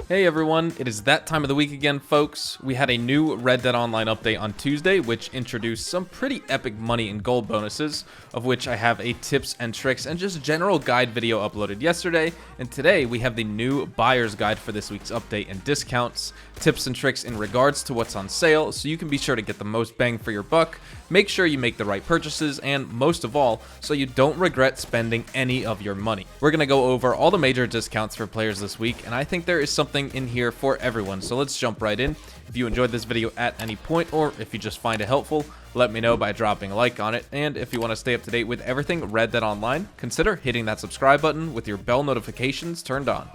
Hey everyone, it is that time of the week again, folks. We had a new Red Dead Online update on Tuesday, which introduced some pretty epic money and gold bonuses, of which I have a tips and tricks and just general guide video uploaded yesterday. And today we have the new buyer's guide for this week's update and discounts, tips and tricks in regards to what's on sale, so you can be sure to get the most bang for your buck, make sure you make the right purchases, and most of all, so you don't regret spending any of your money. We're going to go over all the major discounts for players this week, and I think there is something in here for everyone, so let's jump right in. If you enjoyed this video at any point, or if you just find it helpful, let me know by dropping a like on it. And if you want to stay up to date with everything Red Dead Online, consider hitting that subscribe button with your bell notifications turned on.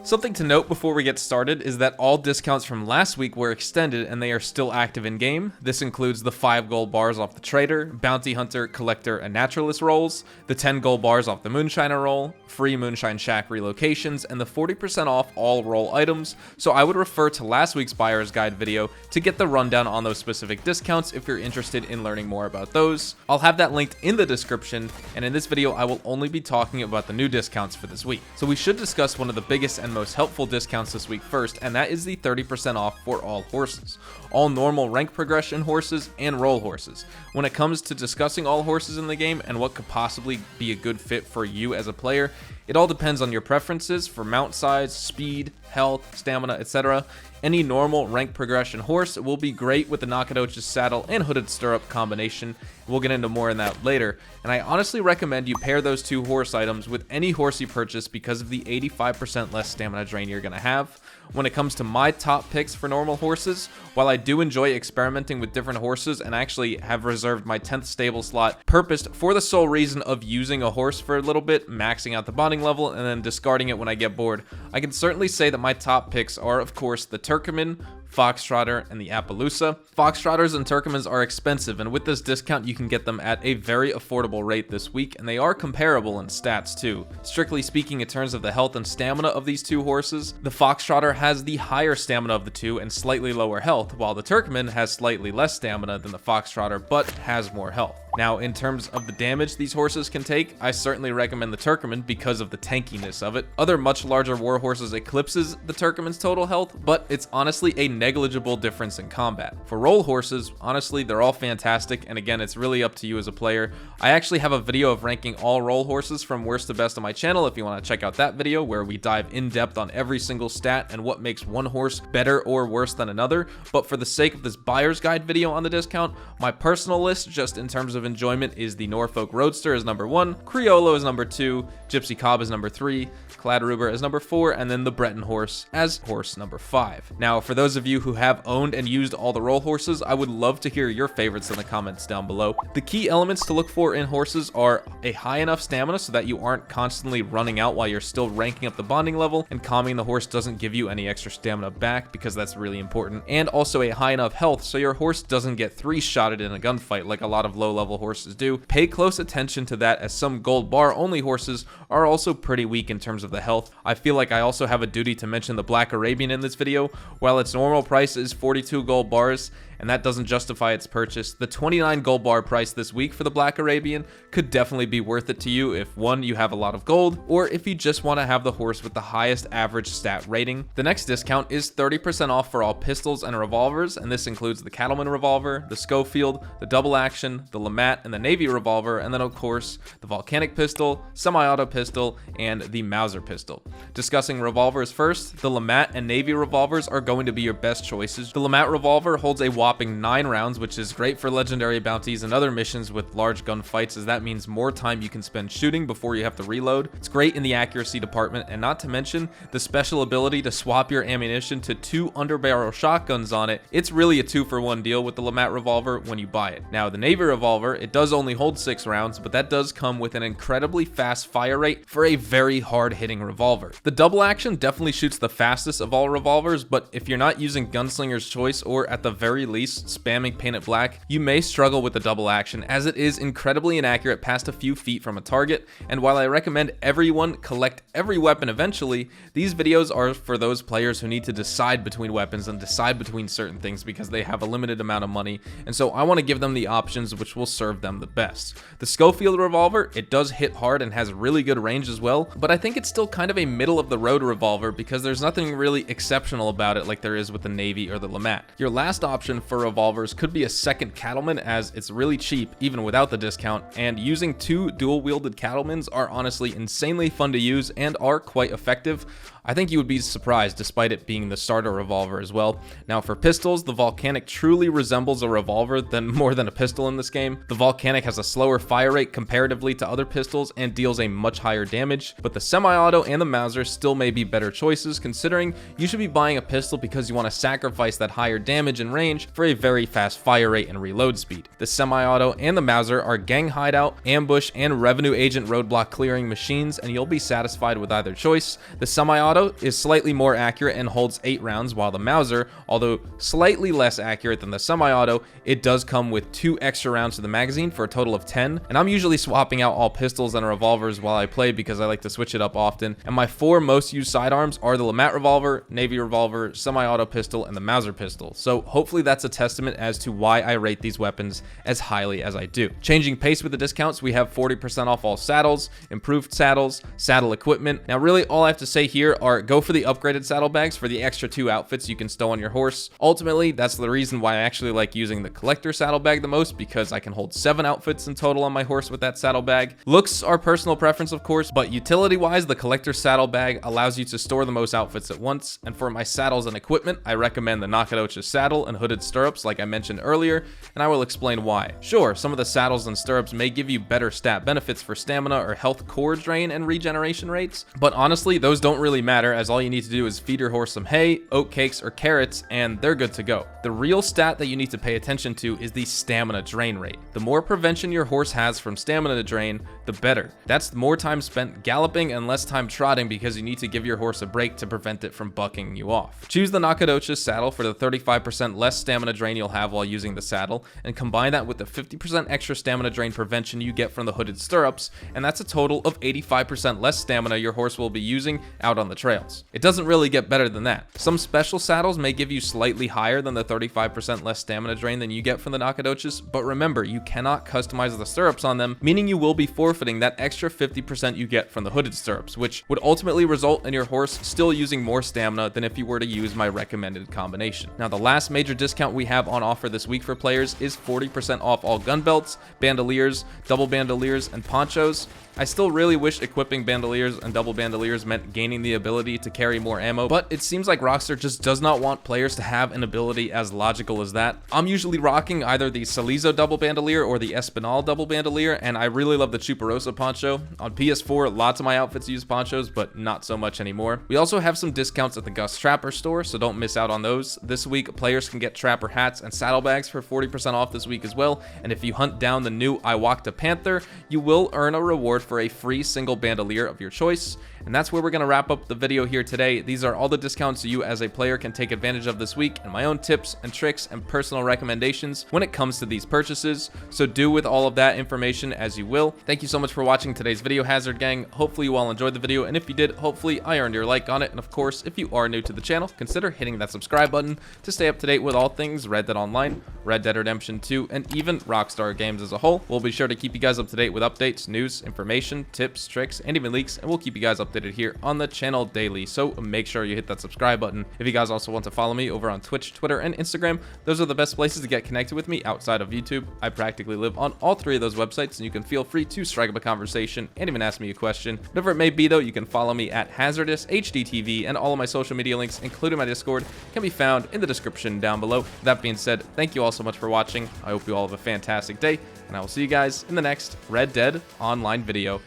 Something to note before we get started is that all discounts from last week were extended and they are still active in game. This includes the 5 gold bars off the Trader, Bounty Hunter, Collector, and Naturalist rolls, the 10 gold bars off the Moonshiner roll, free Moonshine Shack relocations, and the 40% off all roll items. So I would refer to last week's buyer's guide video to get the rundown on those specific discounts if you're interested in learning more about those. I'll have that linked in the description, and in this video I will only be talking about the new discounts for this week. So we should discuss one of the biggest and most helpful discounts this week first, and that is the 30% off for all horses, all normal rank progression horses and roll horses. When it comes to discussing all horses in the game and what could possibly be a good fit for you as a player, it all depends on your preferences for mount size, speed, health, stamina, etc. Any normal rank progression horse will be great with the Nakadoch's saddle and hooded stirrup combination. We'll get into more in that later, and I honestly recommend you pair those two horse items with any horse you purchase because of the 85% less stamina drain you're going to have. When it comes to my top picks for normal horses, while I do enjoy experimenting with different horses and actually have reserved my 10th stable slot purposed for the sole reason of using a horse for a little bit, maxing out the bonding level, and then discarding it when I get bored, I can certainly say that my top picks are, of course, the Turkoman, Foxtrotter, and the Appaloosa. Foxtrotters and Turkomans are expensive, and with this discount you can get them at a very affordable rate this week, and they are comparable in stats too. Strictly speaking, in terms of the health and stamina of these two horses, the Foxtrotter has the higher stamina of the two and slightly lower health, while the Turkoman has slightly less stamina than the Foxtrotter but has more health. Now, in terms of the damage these horses can take, I certainly recommend the Turkoman because of the tankiness of it. Other much larger war horses eclipses the Turkoman's total health, but it's honestly a negligible difference in combat. For roll horses, honestly, they're all fantastic, and again, it's really up to you as a player. I actually have a video of ranking all roll horses from worst to best on my channel if you want to check out that video, where we dive in depth on every single stat and what makes one horse better or worse than another. But for the sake of this buyer's guide video on the discount, my personal list, just in terms of enjoyment, is the Norfolk Roadster as number 1, Criollo as number 2, Gypsy Cob as number 3, Cladruber as number 4, and then the Breton horse as horse number 5. Now, for those of you who have owned and used all the roll horses, I would love to hear your favorites in the comments down below. The key elements to look for in horses are a high enough stamina so that you aren't constantly running out while you're still ranking up the bonding level, and calming the horse doesn't give you any extra stamina back because that's really important, and also a high enough health so your horse doesn't get 3-shotted in a gunfight like a lot of low-level horses do. Pay close attention to that, as some gold bar only horses are also pretty weak in terms of the health. I feel like I also have a duty to mention the Black Arabian in this video. While its normal price is 42 gold bars, and that doesn't justify its purchase, the 29 gold bar price this week for the Black Arabian could definitely be worth it to you if, one, you have a lot of gold, or if you just want to have the horse with the highest average stat rating. The next discount is 30% off for all pistols and revolvers, and this includes the Cattleman revolver, the Schofield, the double action, the Lamat, and the Navy revolver, and then of course the Volcanic pistol, semi-auto pistol, and the Mauser pistol. Discussing revolvers first, the Lamat and Navy revolvers are going to be your best choices. The Lamat revolver holds a whopping 9 rounds, which is great for legendary bounties and other missions with large gunfights, as that means more time you can spend shooting before you have to reload. It's great in the accuracy department, and not to mention the special ability to swap your ammunition to 2 underbarrel shotguns on it. It's really a 2-for-1 deal with the Lamat revolver when you buy it. Now, the Navy revolver, it does only hold 6 rounds, but that does come with an incredibly fast fire rate for a very hard-hitting revolver. The double action definitely shoots the fastest of all revolvers, but if you're not using Gunslinger's Choice, or at the very least least, spamming paint it black, you may struggle with the double action as it is incredibly inaccurate past a few feet from a target, and while I recommend everyone collect every weapon eventually, these videos are for those players who need to decide between weapons and decide between certain things because they have a limited amount of money, and so I want to give them the options which will serve them the best. The Schofield revolver, it does hit hard and has really good range as well, but I think it's still kind of a middle of the road revolver because there's nothing really exceptional about it like there is with the Navy or the LeMat. Your last option for revolvers could be a second Cattleman as it's really cheap even without the discount, and using two dual wielded Cattlemans are honestly insanely fun to use and are quite effective. I think you would be surprised despite it being the starter revolver as well. Now for pistols, the Volcanic truly resembles a revolver more than a pistol in this game. The Volcanic has a slower fire rate comparatively to other pistols and deals a much higher damage, but the semi-auto and the Mauser still may be better choices considering you should be buying a pistol because you want to sacrifice that higher damage and range for a very fast fire rate and reload speed. The semi-auto and the Mauser are gang hideout, ambush, and revenue agent roadblock clearing machines, and you'll be satisfied with either choice. The semi-auto is slightly more accurate and holds 8 rounds, while the Mauser, although slightly less accurate than the semi-auto, it does come with 2 extra rounds to the magazine for a total of 10, and I'm usually swapping out all pistols and revolvers while I play because I like to switch it up often, and my 4 most used sidearms are the LeMat revolver, Navy revolver, semi-auto pistol, and the Mauser pistol, so hopefully that's a testament as to why I rate these weapons as highly as I do. Changing pace with the discounts, we have 40% off all saddles, improved saddles, saddle equipment. Now really all I have to say here are go for the upgraded saddlebags for the extra 2 outfits you can stow on your horse. Ultimately, that's the reason why I actually like using the collector saddlebag the most, because I can hold 7 outfits in total on my horse with that saddlebag. Looks are personal preference, of course, but utility-wise, the collector saddlebag allows you to store the most outfits at once, and for my saddles and equipment, I recommend the Nacogdoches saddle and hooded stirrups like I mentioned earlier, and I will explain why. Sure, some of the saddles and stirrups may give you better stat benefits for stamina or health core drain and regeneration rates, but honestly, those don't really matter as all you need to do is feed your horse some hay, oat cakes, or carrots, and they're good to go. The real stat that you need to pay attention to is the stamina drain rate. The more prevention your horse has from stamina to drain, the better. That's more time spent galloping and less time trotting because you need to give your horse a break to prevent it from bucking you off. Choose the Nacogdoches saddle for the 35% less stamina drain you'll have while using the saddle, and combine that with the 50% extra stamina drain prevention you get from the hooded stirrups, and that's a total of 85% less stamina your horse will be using out on the trails. It doesn't really get better than that. Some special saddles may give you slightly higher than the 35% less stamina drain than you get from the Nacogdoches, but remember, you cannot customize the stirrups on them, meaning you will be forfeiting that extra 50% you get from the hooded stirrups, which would ultimately result in your horse still using more stamina than if you were to use my recommended combination. Now, the last major discount we have on offer this week for players is 40% off all gun belts, bandoliers, double bandoliers, and ponchos. I still really wish equipping bandoliers and double bandoliers meant gaining the ability to carry more ammo, but it seems like Rockstar just does not want players to have an ability as logical as that. I'm usually rocking either the Salizo double bandolier or the Espinal double bandolier, and I really love the Chuparosa poncho. On PS4, lots of my outfits use ponchos, but not so much anymore. We also have some discounts at the Gus Trapper store, so don't miss out on those. This week, players can get Trapper hats and saddlebags for 40% off this week as well, and if you hunt down the new Iwakta Panther, you will earn a reward for a free single bandolier of your choice. And that's where we're going to wrap up the video here today. These are all the discounts you as a player can take advantage of this week, and my own tips and tricks and personal recommendations when it comes to these purchases. So do with all of that information as you will. Thank you so much for watching today's video, Hazard Gang. Hopefully you all enjoyed the video, and if you did, hopefully I earned your like on it. And of course, if you are new to the channel, consider hitting that subscribe button to stay up to date with all things Red Dead Online, Red Dead Redemption 2, and even Rockstar games as a whole. We'll be sure to keep you guys up to date with updates, news, information, tips, tricks, and even leaks, and we'll keep you guys updated here on the channel daily, so make sure you hit that subscribe button. If you guys also want to follow me over on Twitch, Twitter, and Instagram, those are the best places to get connected with me outside of YouTube. I practically live on all 3 of those websites, and you can feel free to strike up a conversation and even ask me a question. Whatever it may be though, you can follow me at Hazardous HDTV, and all of my social media links, including my Discord, can be found in the description down below. That being said, thank you all so much for watching. I hope you all have a fantastic day, and I will see you guys in the next Red Dead Online video.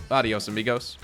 Adios, amigos.